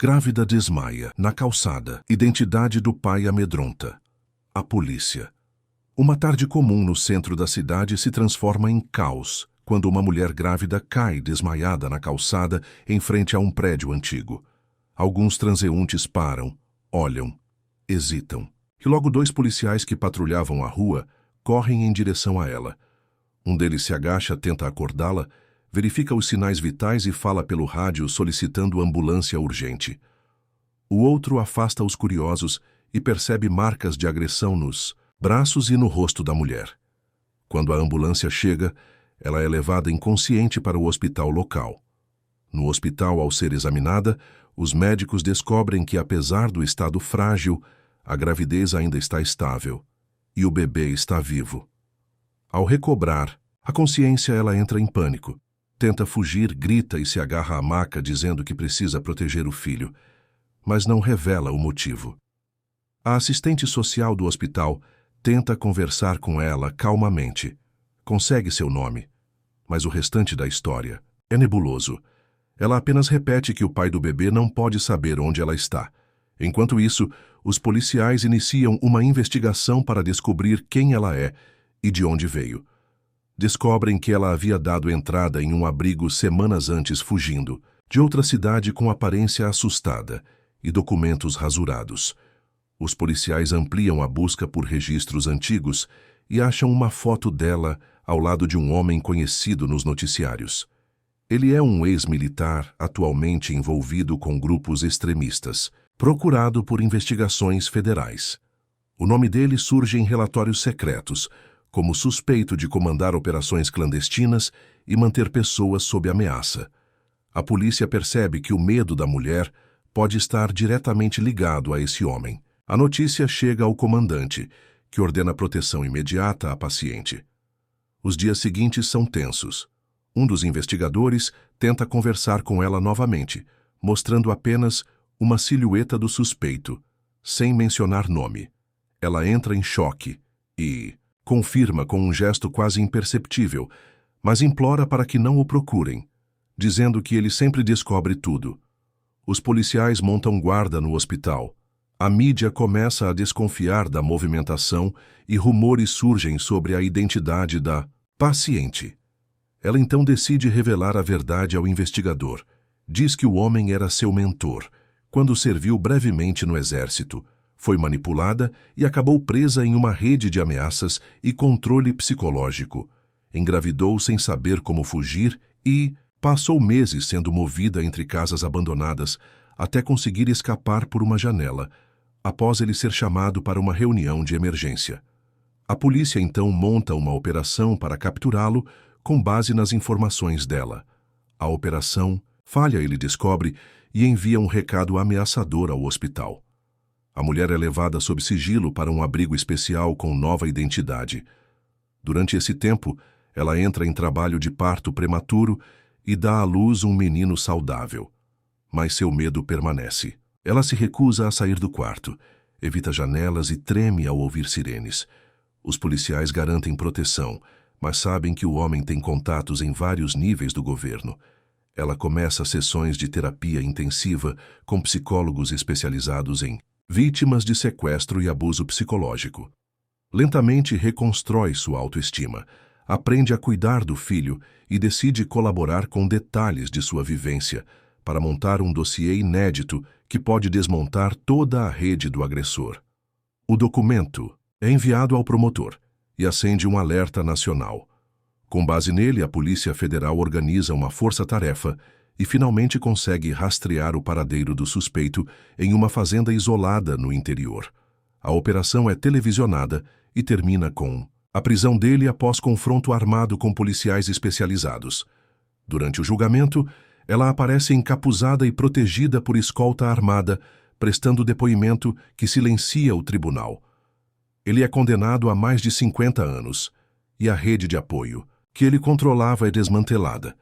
Grávida desmaia, na calçada. Identidade do pai amedronta. A polícia. Uma tarde comum no centro da cidade se transforma em caos, quando uma mulher grávida cai desmaiada na calçada em frente a um prédio antigo. Alguns transeuntes param, olham, hesitam. E logo dois policiais que patrulhavam a rua correm em direção a ela. Um deles se agacha, tenta acordá-la, verifica os sinais vitais e fala pelo rádio solicitando ambulância urgente. O outro afasta os curiosos e percebe marcas de agressão nos braços e no rosto da mulher. Quando a ambulância chega, ela é levada inconsciente para o hospital local. No hospital, ao ser examinada, os médicos descobrem que, apesar do estado frágil, a gravidez ainda está estável e o bebê está vivo. Ao recobrar a consciência, ela entra em pânico. Tenta fugir, grita e se agarra à maca dizendo que precisa proteger o filho, mas não revela o motivo. A assistente social do hospital tenta conversar com ela calmamente. Consegue seu nome, mas o restante da história é nebuloso. Ela apenas repete que o pai do bebê não pode saber onde ela está. Enquanto isso, os policiais iniciam uma investigação para descobrir quem ela é e de onde veio. Descobrem que ela havia dado entrada em um abrigo semanas antes fugindo, de outra cidade com aparência assustada e documentos rasurados. Os policiais ampliam a busca por registros antigos e acham uma foto dela ao lado de um homem conhecido nos noticiários. Ele é um ex-militar atualmente envolvido com grupos extremistas, procurado por investigações federais. O nome dele surge em relatórios secretos, como suspeito de comandar operações clandestinas e manter pessoas sob ameaça. A polícia percebe que o medo da mulher pode estar diretamente ligado a esse homem. A notícia chega ao comandante, que ordena proteção imediata à paciente. Os dias seguintes são tensos. Um dos investigadores tenta conversar com ela novamente, mostrando apenas uma silhueta do suspeito, sem mencionar nome. Ela entra em choque e confirma com um gesto quase imperceptível, mas implora para que não o procurem, dizendo que ele sempre descobre tudo. Os policiais montam guarda no hospital. A mídia começa a desconfiar da movimentação e rumores surgem sobre a identidade da paciente. Ela então decide revelar a verdade ao investigador. Diz que o homem era seu mentor, quando serviu brevemente no exército. Foi manipulada e acabou presa em uma rede de ameaças e controle psicológico. Engravidou sem saber como fugir e passou meses sendo movida entre casas abandonadas até conseguir escapar por uma janela, após ele ser chamado para uma reunião de emergência. A polícia então monta uma operação para capturá-lo com base nas informações dela. A operação falha, ele descobre, e envia um recado ameaçador ao hospital. A mulher é levada sob sigilo para um abrigo especial com nova identidade. Durante esse tempo, ela entra em trabalho de parto prematuro e dá à luz um menino saudável. Mas seu medo permanece. Ela se recusa a sair do quarto, evita janelas e treme ao ouvir sirenes. Os policiais garantem proteção, mas sabem que o homem tem contatos em vários níveis do governo. Ela começa sessões de terapia intensiva com psicólogos especializados em vítimas de sequestro e abuso psicológico. Lentamente reconstrói sua autoestima, aprende a cuidar do filho e decide colaborar com detalhes de sua vivência para montar um dossiê inédito que pode desmontar toda a rede do agressor. O documento é enviado ao promotor e acende um alerta nacional. Com base nele, a Polícia Federal organiza uma força-tarefa e finalmente consegue rastrear o paradeiro do suspeito em uma fazenda isolada no interior. A operação é televisionada e termina com a prisão dele após confronto armado com policiais especializados. Durante o julgamento, ela aparece encapuzada e protegida por escolta armada, prestando depoimento que silencia o tribunal. Ele é condenado a mais de 50 anos, e a rede de apoio que ele controlava é desmantelada.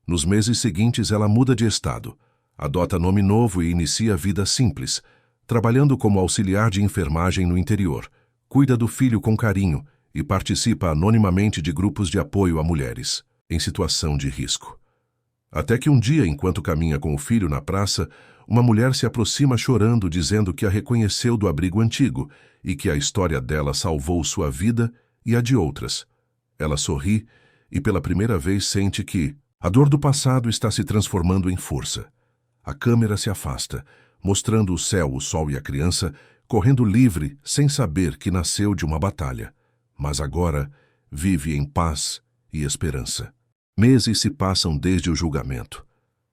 Nos meses seguintes, ela muda de estado, adota nome novo e inicia vida simples, trabalhando como auxiliar de enfermagem no interior, cuida do filho com carinho e participa anonimamente de grupos de apoio a mulheres em situação de risco. Até que um dia, enquanto caminha com o filho na praça, uma mulher se aproxima chorando, dizendo que a reconheceu do abrigo antigo e que a história dela salvou sua vida e a de outras. Ela sorri e pela primeira vez sente que a dor do passado está se transformando em força. A câmera se afasta, mostrando o céu, o sol e a criança correndo livre sem saber que nasceu de uma batalha. Mas agora vive em paz e esperança. Meses se passam desde o julgamento.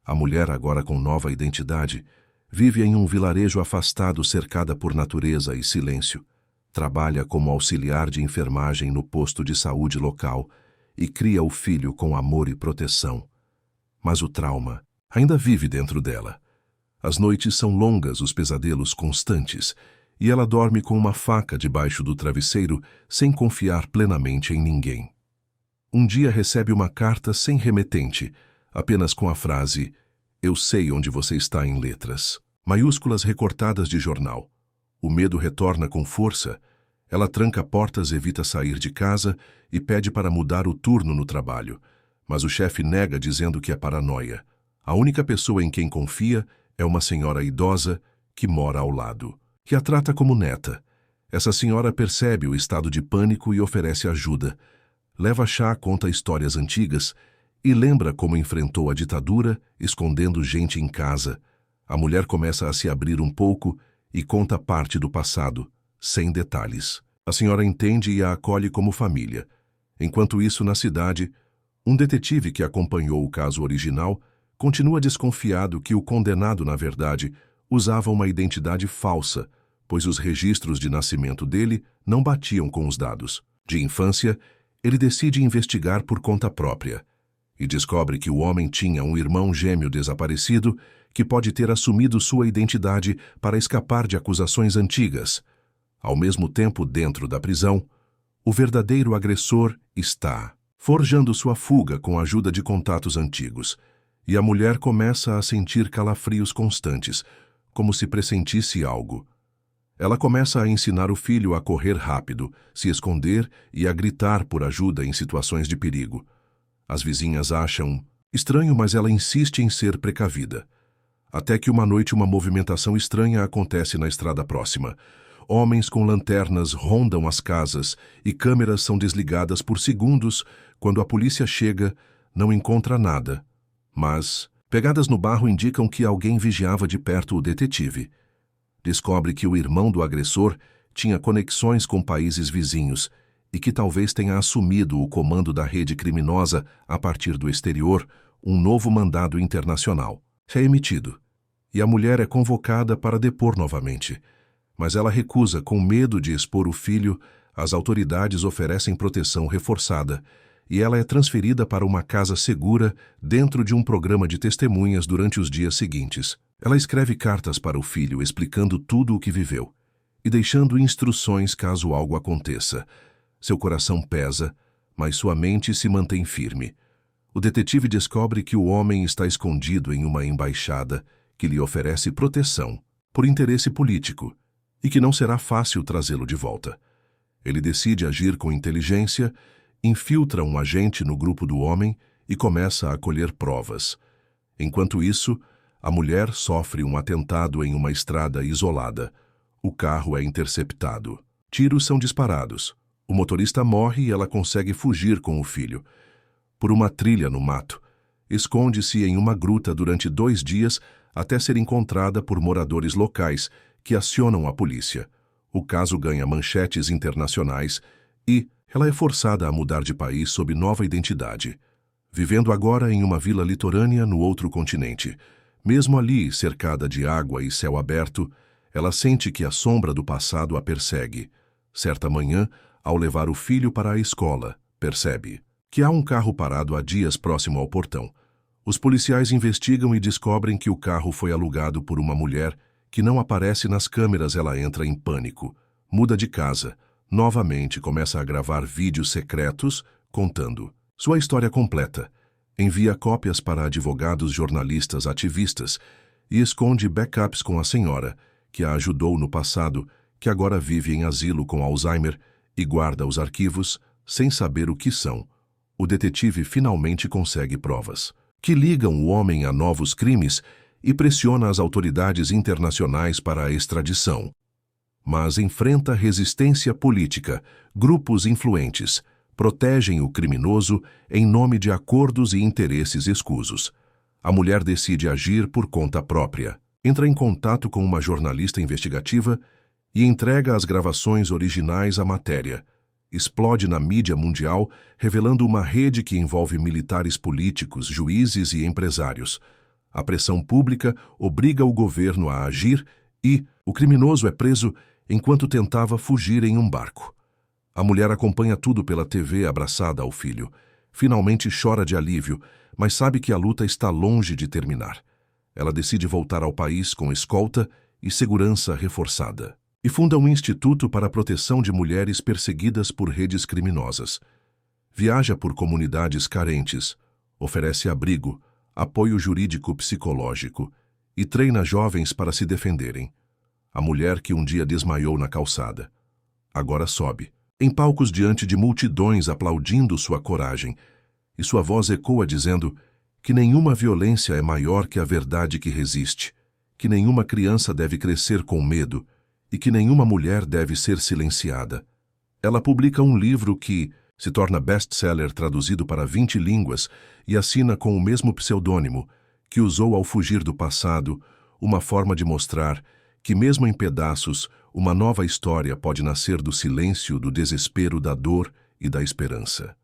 A mulher, agora com nova identidade, vive em um vilarejo afastado, cercada por natureza e silêncio. Trabalha como auxiliar de enfermagem no posto de saúde local e cria o filho com amor e proteção. Mas o trauma ainda vive dentro dela. As noites são longas, os pesadelos constantes, e ela dorme com uma faca debaixo do travesseiro, sem confiar plenamente em ninguém. Um dia recebe uma carta sem remetente, apenas com a frase "Eu sei onde você está" em letras maiúsculas recortadas de jornal. O medo retorna com força. Ela tranca portas, evita sair de casa e pede para mudar o turno no trabalho. Mas o chefe nega, dizendo que é paranoia. A única pessoa em quem confia é uma senhora idosa que mora ao lado, que a trata como neta. Essa senhora percebe o estado de pânico e oferece ajuda. Leva chá, conta histórias antigas e lembra como enfrentou a ditadura, escondendo gente em casa. A mulher começa a se abrir um pouco e conta parte do passado, sem detalhes. A senhora entende e a acolhe como família. Enquanto isso, na cidade, um detetive que acompanhou o caso original continua desconfiado que o condenado, na verdade, usava uma identidade falsa, pois os registros de nascimento dele não batiam com os dados. De infância, ele decide investigar por conta própria e descobre que o homem tinha um irmão gêmeo desaparecido que pode ter assumido sua identidade para escapar de acusações antigas. Ao mesmo tempo, dentro da prisão, o verdadeiro agressor está forjando sua fuga com a ajuda de contatos antigos, e a mulher começa a sentir calafrios constantes, como se pressentisse algo. Ela começa a ensinar o filho a correr rápido, se esconder e a gritar por ajuda em situações de perigo. As vizinhas acham estranho, mas ela insiste em ser precavida. Até que uma noite uma movimentação estranha acontece na estrada próxima. Homens com lanternas rondam as casas e câmeras são desligadas por segundos. Quando a polícia chega, não encontra nada. Mas pegadas no barro indicam que alguém vigiava de perto o detetive. Descobre que o irmão do agressor tinha conexões com países vizinhos e que talvez tenha assumido o comando da rede criminosa a partir do exterior. Um novo mandado internacional é emitido e a mulher é convocada para depor novamente. Mas ela recusa, com medo de expor o filho. As autoridades oferecem proteção reforçada e ela é transferida para uma casa segura dentro de um programa de testemunhas durante os dias seguintes. Ela escreve cartas para o filho explicando tudo o que viveu e deixando instruções caso algo aconteça. Seu coração pesa, mas sua mente se mantém firme. O detetive descobre que o homem está escondido em uma embaixada que lhe oferece proteção por interesse político e que não será fácil trazê-lo de volta. Ele decide agir com inteligência, infiltra um agente no grupo do homem e começa a colher provas. Enquanto isso, a mulher sofre um atentado em uma estrada isolada. O carro é interceptado. Tiros são disparados. O motorista morre e ela consegue fugir com o filho. Por uma trilha no mato, esconde-se em uma gruta durante 2 dias até ser encontrada por moradores locais que acionam a polícia. O caso ganha manchetes internacionais e ela é forçada a mudar de país sob nova identidade, vivendo agora em uma vila litorânea no outro continente. Mesmo ali, cercada de água e céu aberto, ela sente que a sombra do passado a persegue. Certa manhã, ao levar o filho para a escola, percebe que há um carro parado há dias próximo ao portão. Os policiais investigam e descobrem que o carro foi alugado por uma mulher que não aparece nas câmeras. Ela entra em pânico, muda de casa, novamente começa a gravar vídeos secretos contando sua história completa, envia cópias para advogados, jornalistas, ativistas e esconde backups com a senhora, que a ajudou no passado, que agora vive em asilo com Alzheimer e guarda os arquivos sem saber o que são. O detetive finalmente consegue provas que ligam o homem a novos crimes e pressiona as autoridades internacionais para a extradição. Mas enfrenta resistência política, grupos influentes, protegem o criminoso em nome de acordos e interesses escusos. A mulher decide agir por conta própria. Entra em contato com uma jornalista investigativa e entrega as gravações originais à matéria. Explode na mídia mundial, revelando uma rede que envolve militares políticos, juízes e empresários. A pressão pública obriga o governo a agir e o criminoso é preso enquanto tentava fugir em um barco. A mulher acompanha tudo pela TV abraçada ao filho. Finalmente chora de alívio, mas sabe que a luta está longe de terminar. Ela decide voltar ao país com escolta e segurança reforçada. E funda um instituto para a proteção de mulheres perseguidas por redes criminosas. Viaja por comunidades carentes, oferece abrigo, apoio jurídico-psicológico e treina jovens para se defenderem. A mulher que um dia desmaiou na calçada. Agora sobe, em palcos diante de multidões aplaudindo sua coragem, e sua voz ecoa dizendo que nenhuma violência é maior que a verdade que resiste, que nenhuma criança deve crescer com medo e que nenhuma mulher deve ser silenciada. Ela publica um livro que se torna best-seller traduzido para 20 línguas e assina com o mesmo pseudônimo que usou ao fugir do passado, uma forma de mostrar que, mesmo em pedaços, uma nova história pode nascer do silêncio, do desespero, da dor e da esperança.